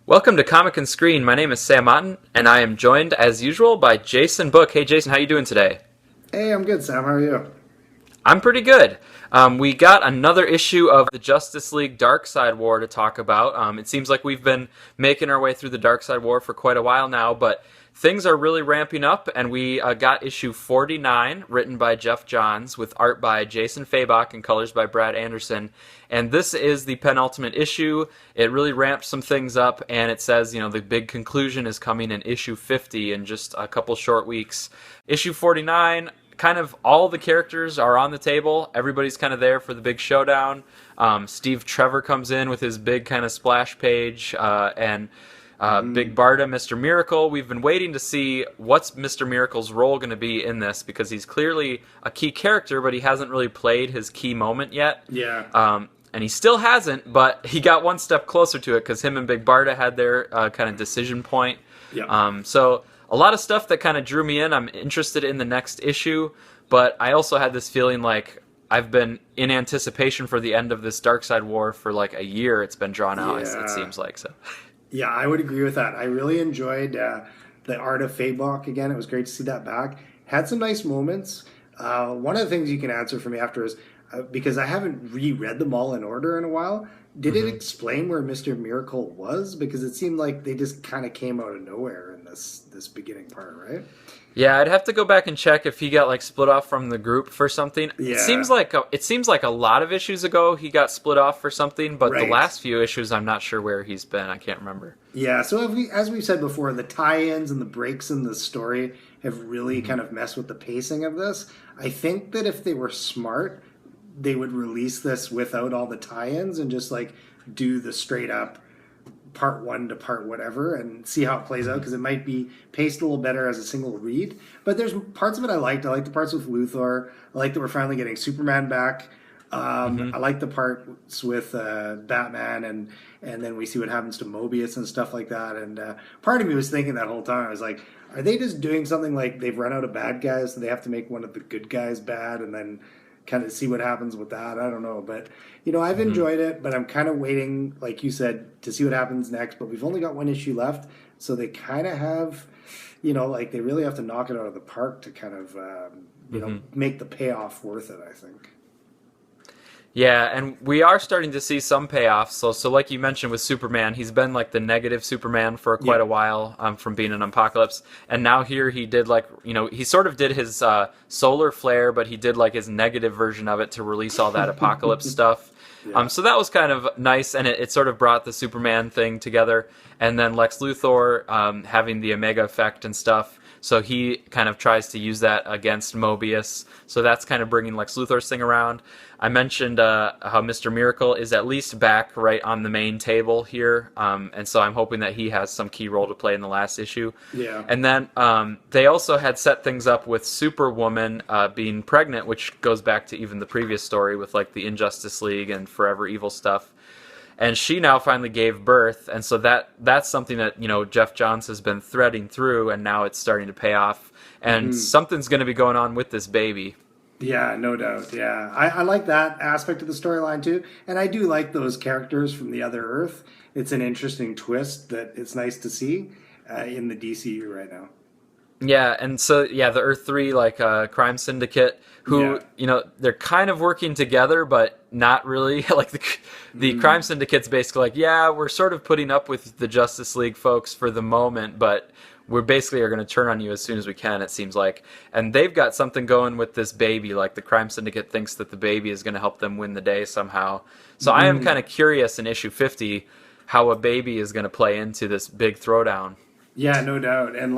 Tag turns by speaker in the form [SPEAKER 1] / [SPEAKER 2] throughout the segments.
[SPEAKER 1] Welcome to Comic and Screen. My name is Sam Otten, and I am joined, as usual, by Jason Book. Hey, Jason, how you doing today?
[SPEAKER 2] Hey, I'm good, Sam. How are you?
[SPEAKER 1] I'm pretty good. We got another issue of the Justice League Darkseid War to talk about. It seems like we've been making our way through the Darkseid War for quite a while now, but things are really ramping up, and we got issue 49, written by Geoff Johns, with art by Jason Fabok and colors by Brad Anderson. And this is the penultimate issue. It really ramped some things up, and it says, the big conclusion is coming in issue 50 in just a couple short weeks. Issue 49, kind of all the characters are on the table. Everybody's kind of there for the big showdown. Steve Trevor comes in with his big kind of splash page, and Big Barda, Mr. Miracle. We've been waiting to see what's Mr. Miracle's role going to be in this, because he's clearly a key character, but he hasn't really played his key moment yet.
[SPEAKER 2] Yeah.
[SPEAKER 1] And he still hasn't, but he got one step closer to it, because him and Big Barda had their kind of decision point.
[SPEAKER 2] Yeah.
[SPEAKER 1] So a lot of stuff that kind of drew me in. I'm interested in the next issue, but I also had this feeling like I've been in anticipation for the end of this Darkseid War for like a year. It's been drawn out, it seems like. So.
[SPEAKER 2] Yeah, I would agree with that. I really enjoyed the art of Fabok again. It was great to see that back. Had some nice moments. One of the things you can answer for me after is, because I haven't reread them all in order in a while, did it explain where Mr. Miracle was? Because it seemed like they just kind of came out of nowhere in this beginning part, right?
[SPEAKER 1] Yeah, I'd have to go back and check if he got like split off from the group for something.
[SPEAKER 2] Yeah.
[SPEAKER 1] It seems like a lot of issues ago he got split off for something, but
[SPEAKER 2] Right.
[SPEAKER 1] the last few issues I'm not sure where he's been. I can't remember.
[SPEAKER 2] Yeah, so as we've said before, the tie-ins and the breaks in the story have really kind of messed with the pacing of this. I think that if they were smart, they would release this without all the tie-ins and just like do the straight up part one to part whatever and see how it plays out, because it might be paced a little better as a single read. But there's parts of it I liked. I like the parts with Luthor. I like that we're finally getting Superman back. I like the parts with Batman, and then we see what happens to Mobius and stuff like that. And part of me was thinking that whole time, I was like, are they just doing something like they've run out of bad guys, so they have to make one of the good guys bad and then kind of see what happens with that? I don't know. But, I've enjoyed it, but I'm kind of waiting, like you said, to see what happens next. But we've only got one issue left, so they kind of have, like they really have to knock it out of the park to kind of, make the payoff worth it, I think.
[SPEAKER 1] Yeah, and we are starting to see some payoffs. So like you mentioned with Superman, he's been like the negative Superman for quite a while, from being an Apocalypse. And now here he did he sort of did his solar flare, but he did like his negative version of it to release all that Apocalypse stuff.
[SPEAKER 2] Yeah.
[SPEAKER 1] So that was kind of nice, and it sort of brought the Superman thing together. And then Lex Luthor having the Omega effect and stuff. So he kind of tries to use that against Mobius. So that's kind of bringing Lex Luthor's thing around. I mentioned how Mr. Miracle is at least back right on the main table here. And so I'm hoping that he has some key role to play in the last issue.
[SPEAKER 2] Yeah.
[SPEAKER 1] And then they also had set things up with Superwoman being pregnant, which goes back to even the previous story with like the Injustice League and Forever Evil stuff. And she now finally gave birth, and so that's something that Geoff Johns has been threading through, and now it's starting to pay off. And something's going to be going on with this baby.
[SPEAKER 2] Yeah, no doubt. Yeah, I like that aspect of the storyline too, and I do like those characters from the other Earth. It's an interesting twist that it's nice to see in the DCU right now.
[SPEAKER 1] Yeah, and so the Earth 3 crime syndicate, who they're kind of working together, but not really. Like the crime syndicate's basically like, yeah, we're sort of putting up with the Justice League folks for the moment, but we're basically are going to turn on you as soon as we can, it seems like. And they've got something going with this baby. Like the crime syndicate thinks that the baby is going to help them win the day somehow. So I am kind of curious in issue 50 how a baby is going to play into this big throwdown.
[SPEAKER 2] Yeah, no doubt. And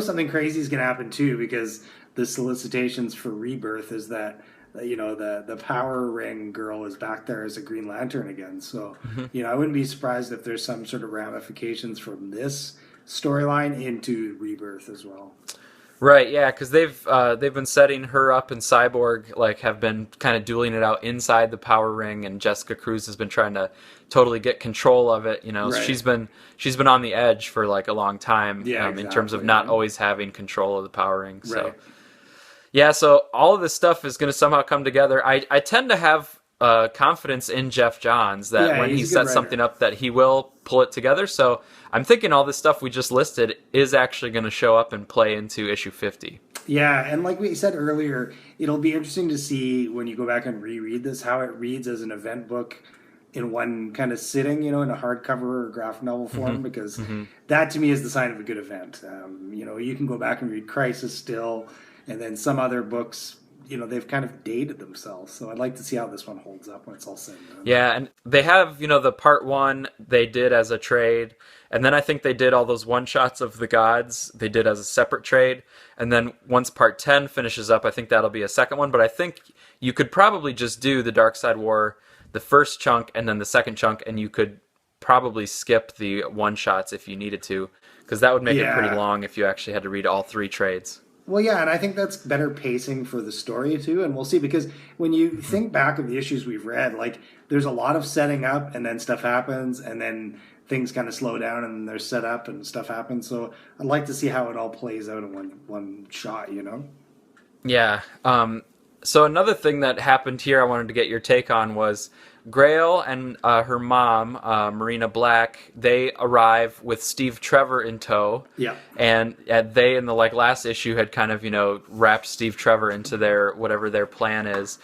[SPEAKER 2] something crazy is going to happen too, because the solicitations for Rebirth is that the Power Ring girl is back there as a Green Lantern again. So I wouldn't be surprised if there's some sort of ramifications from this storyline into Rebirth as well.
[SPEAKER 1] Right, yeah, because they've been setting her up, and Cyborg have been kind of dueling it out inside the Power Ring, and Jessica Cruz has been trying to totally get control of it.
[SPEAKER 2] Right.
[SPEAKER 1] She's been on the edge for a long time,
[SPEAKER 2] Exactly.
[SPEAKER 1] in terms of not always having control of the Power Ring. So
[SPEAKER 2] Right.
[SPEAKER 1] yeah, so all of this stuff is going to somehow come together. I tend to have confidence in Geoff Johns that when he
[SPEAKER 2] he's a good
[SPEAKER 1] sets
[SPEAKER 2] writer.
[SPEAKER 1] something up that he will pull it together. So I'm thinking all this stuff we just listed is actually going to show up and play into issue 50.
[SPEAKER 2] Yeah, and like we said earlier, it'll be interesting to see when you go back and reread this how it reads as an event book in one kind of sitting, in a hardcover or graphic novel form, because that to me is the sign of a good event. You can go back and read Crisis still, and then some other books, they've kind of dated themselves. So I'd like to see how this one holds up when it's all said and done.
[SPEAKER 1] Yeah, and they have, the part 1 they did as a trade, and then I think they did all those one-shots of the gods they did as a separate trade, and then once part 10 finishes up, I think that'll be a second one, but I think you could probably just do the Darkseid War, the first chunk, and then the second chunk, and you could probably skip the one-shots if you needed to, because that would make it pretty long if you actually had to read all 3 trades.
[SPEAKER 2] Well, yeah, and I think that's better pacing for the story, too, and we'll see, because when you think back of the issues we've read, like, there's a lot of setting up, and then stuff happens, and then things kind of slow down, and they're set up, and stuff happens, so I'd like to see how it all plays out in one shot,
[SPEAKER 1] Yeah, so another thing that happened here I wanted to get your take on was Grail and her mom, Marina Black, they arrive with Steve Trevor in tow.
[SPEAKER 2] Yeah.
[SPEAKER 1] And they, in the last issue, had kind of, wrapped Steve Trevor into their whatever their plan is.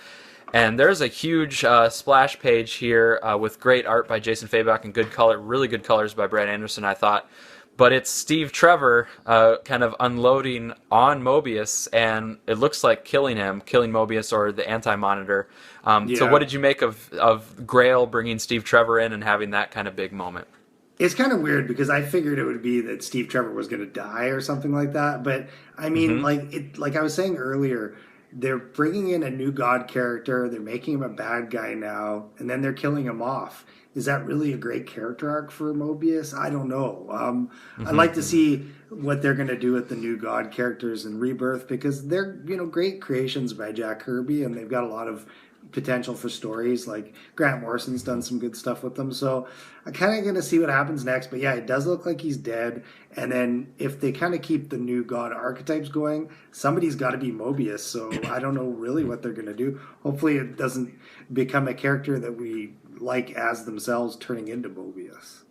[SPEAKER 1] And there's a huge splash page here with great art by Jason Fabok and really good colors by Brad Anderson, I thought. But it's Steve Trevor kind of unloading on Mobius, and it looks like killing Mobius or the Anti-Monitor. So what did you make of Grail bringing Steve Trevor in and having that kind of big moment?
[SPEAKER 2] It's kind of weird because I figured it would be that Steve Trevor was going to die or something like that. But I mean, like I was saying earlier, they're bringing in a new god character. They're making him a bad guy now, and then they're killing him off. Is that really a great character arc for Mobius? I don't know. I'd like to see what they're going to do with the new god characters in Rebirth, because they're great creations by Jack Kirby, and they've got a lot of potential for stories. Like Grant Morrison's done some good stuff with them, so I'm kind of going to see what happens next. But yeah, it does look like he's dead, and then if they kind of keep the new god archetypes going, somebody's got to be Mobius. So I don't know really what they're going to do. Hopefully it doesn't become a character that we like as themselves turning into Mobius.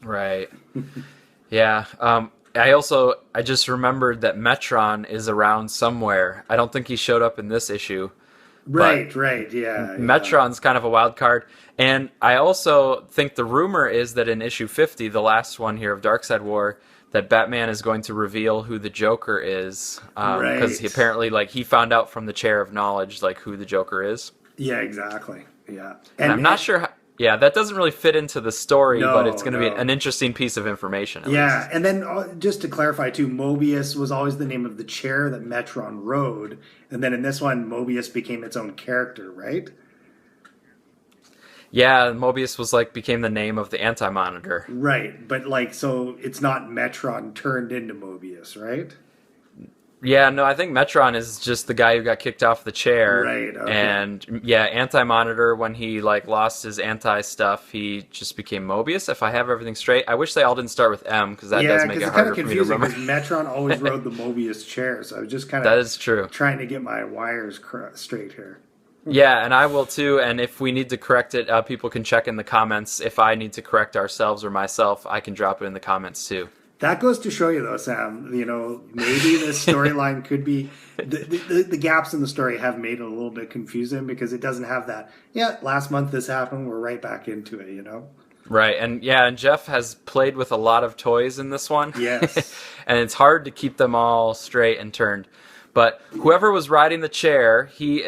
[SPEAKER 1] Right. Yeah. I just remembered that Metron is around somewhere. I don't think he showed up in this issue.
[SPEAKER 2] Right, yeah.
[SPEAKER 1] Metron's kind of a wild card. And I also think the rumor is that in issue 50, the last one here of Darkseid War, that Batman is going to reveal who the Joker is. Because he apparently, he found out from the Chair of Knowledge, who the Joker is.
[SPEAKER 2] Yeah, exactly. Yeah.
[SPEAKER 1] And I'm not sure how... Yeah, that doesn't really fit into the story, but it's going to be an interesting piece of information. At least.
[SPEAKER 2] And then just to clarify too, Mobius was always the name of the chair that Metron rode, and then in this one, Mobius became its own character, right?
[SPEAKER 1] Yeah, Mobius was became the name of the Anti-Monitor.
[SPEAKER 2] Right, but so it's not Metron turned into Mobius, right?
[SPEAKER 1] Yeah, no, I think Metron is just the guy who got kicked off the chair.
[SPEAKER 2] Right, okay.
[SPEAKER 1] And yeah, Anti-Monitor, when he lost his anti-stuff, he just became Mobius, if I have everything straight. I wish they all didn't start with M, because that does make it harder for me to remember.
[SPEAKER 2] Because Metron always rode the Mobius chair, so I was just kind
[SPEAKER 1] of that is true.
[SPEAKER 2] Trying to get my wires straight here.
[SPEAKER 1] Yeah, and I will too, and if we need to correct it, people can check in the comments. If I need to correct ourselves or myself, I can drop it in the comments too.
[SPEAKER 2] That goes to show you, though, Sam, maybe this storyline could be... The gaps in the story have made it a little bit confusing, because it doesn't have that, last month this happened, we're right back into it,
[SPEAKER 1] Right, and Jeff has played with a lot of toys in this one.
[SPEAKER 2] Yes.
[SPEAKER 1] And it's hard to keep them all straight and turned. But whoever was riding the chair, he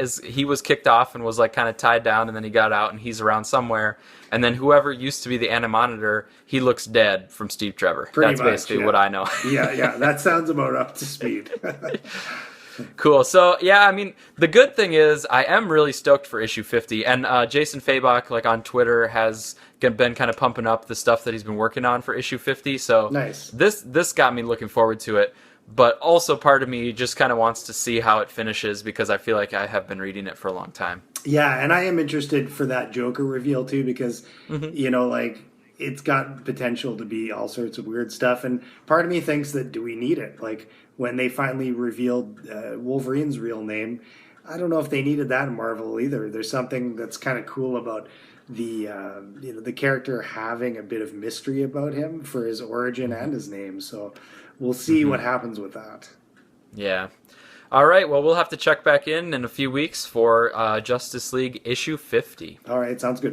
[SPEAKER 1] was kicked off and was kind of tied down, and then he got out and he's around somewhere. And then whoever used to be the Anti-Monitor, he looks dead from Steve Trevor. That's basically what I know.
[SPEAKER 2] Yeah, that sounds about up to speed.
[SPEAKER 1] Cool. So, yeah, I mean, the good thing is I am really stoked for issue 50. And Jason Fabok, on Twitter, has been kind of pumping up the stuff that he's been working on for issue 50. So
[SPEAKER 2] nice.
[SPEAKER 1] This got me looking forward to it. But also part of me just kind of wants to see how it finishes, because I feel like I have been reading it for a long time.
[SPEAKER 2] Yeah, and I am interested for that Joker reveal too, because, it's got potential to be all sorts of weird stuff. And part of me thinks that, do we need it? When they finally revealed Wolverine's real name, I don't know if they needed that in Marvel either. There's something that's kind of cool about the character having a bit of mystery about him for his origin and his name. So we'll see what happens with that.
[SPEAKER 1] Yeah. All right. Well, we'll have to check back in a few weeks for Justice League issue 50.
[SPEAKER 2] All right, sounds good.